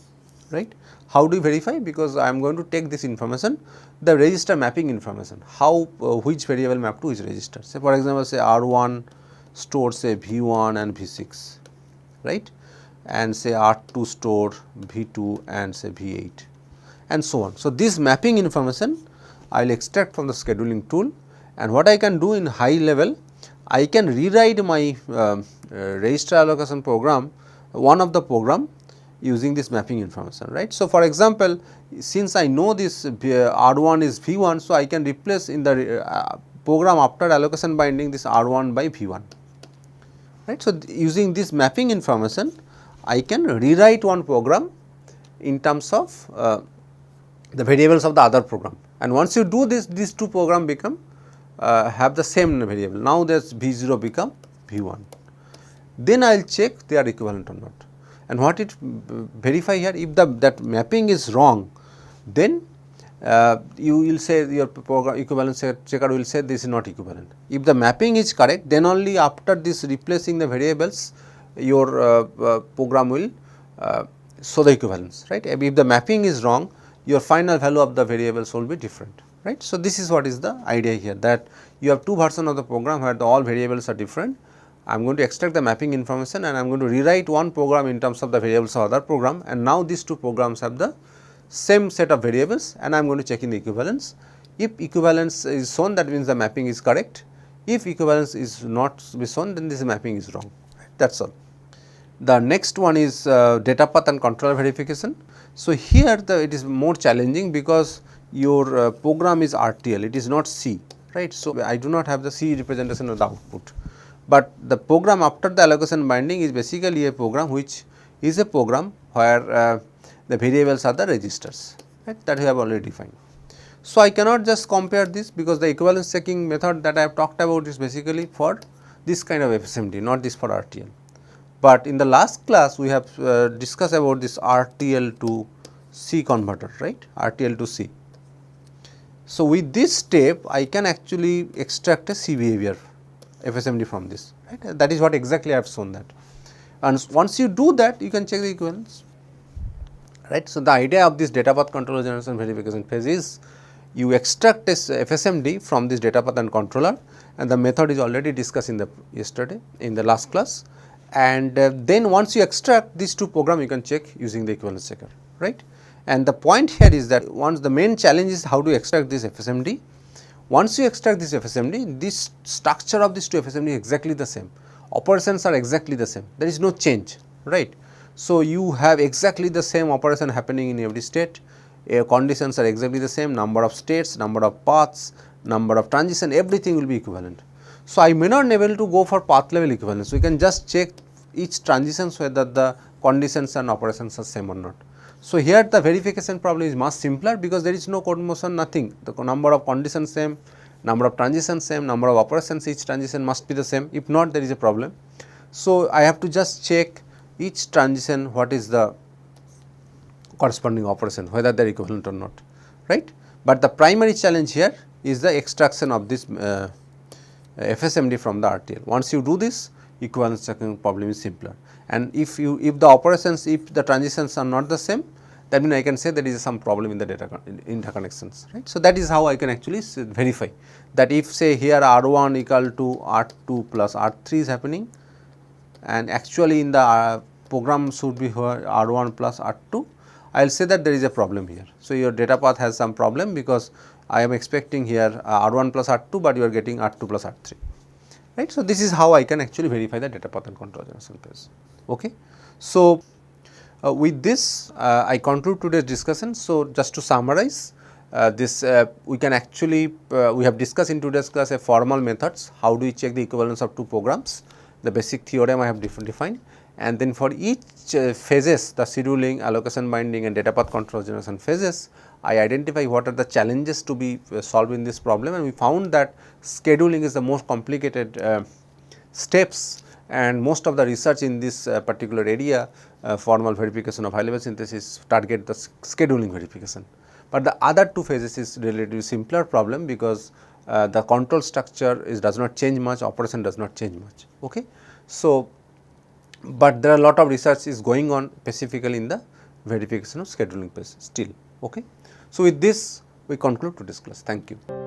Speaker 1: right. How do you verify? Because I am going to take this information, the register mapping information, how which variable map to which register. Say for example, say R1 stores say V1 and V6, right, and say R2 store V2 and say V8 and so on. So, this mapping information I will extract from the scheduling tool, and what I can do in high level, I can rewrite my register allocation program, one of the program using this mapping information, right. So, for example, since I know this R1 is V1, so I can replace in the program after allocation binding this R1 by V1, right. So, using this mapping information, I can rewrite one program in terms of the variables of the other program, and once you do this, these two program become have the same variable. Now, this V0 become V1, then I will check they are equivalent or not, and what it verify here, if that mapping is wrong, then you will say your program equivalence checker will say this is not equivalent. If the mapping is correct, then only after this replacing the variables your program will show the equivalence, right. If the mapping is wrong, your final value of the variables will be different, right. So, this is what is the idea here, that you have two versions of the program where all variables are different. I am going to extract the mapping information, and I am going to rewrite one program in terms of the variables of other program, and now these two programs have the same set of variables, and I am going to check in the equivalence. If equivalence is shown, that means the mapping is correct. If equivalence is not be shown, then this mapping is wrong, that is all. The next one is data path and controller verification. So, here it is more challenging because your program is RTL, it is not C, right. So, I do not have the C representation of the output, but the program after the allocation binding is basically a program which is a program where the variables are the registers, right, that we have already defined. So, I cannot just compare this because the equivalence checking method that I have talked about is basically for this kind of FSMD, not this for RTL. But in the last class we have discussed about this RTL to C converter, right, RTL to C. So, with this step I can actually extract a C behavior FSMD from this, right, that is what exactly I have shown that. And once you do that, you can check the equivalence, right. So, the idea of this data path controller generation verification phase is you extract this FSMD from this data path and controller, and the method is already discussed in the yesterday in the last class. And then once you extract these two programs, you can check using the equivalence checker, right. And the point here is that once the main challenge is how to extract this FSMD. Once you extract this FSMD, this structure of these two FSMD is exactly the same, operations are exactly the same, there is no change, right. So, you have exactly the same operation happening in every state, conditions are exactly the same, number of states, number of paths, number of transition, everything will be equivalent. So, I may not be able to go for path level equivalence, we can just check each transitions whether the conditions and operations are same or not. So, here the verification problem is much simpler because there is no code motion, nothing, the number of conditions same, number of transitions same, number of operations each transition must be the same, if not there is a problem. So, I have to just check each transition what is the corresponding operation, whether they are equivalent or not, right. But the primary challenge here is the extraction of this FSMD from the RTL. Once you do this, equivalence checking problem is simpler, and if the operations, if the transitions are not the same, that means I can say there is some problem in the data interconnections, right. So, that is how I can actually verify that if say here R1 equal to R2 plus R3 is happening, and actually in the program should be R1 plus R2, I will say that there is a problem here. So, your data path has some problem because I am expecting here R1 plus R2, but you are getting R2 plus R3, right. So, this is how I can actually verify the data path and control generation phase. Okay. So, with this I conclude today's discussion. So, just to summarize this we can actually we have discussed in today's class a formal methods, how do we check the equivalence of two programs, the basic theorem I have defined, and then for each phases, the scheduling, allocation binding and data path control generation phases, I identify what are the challenges to be solved in this problem, and we found that scheduling is the most complicated steps, and most of the research in this particular area formal verification of high level synthesis target the scheduling verification. But the other two phases is relatively simpler problem because the control structure does not change much, operation does not change much. Okay. So, but there are a lot of research is going on specifically in the verification of scheduling phase still. Okay. So, with this we conclude today's class. Thank you.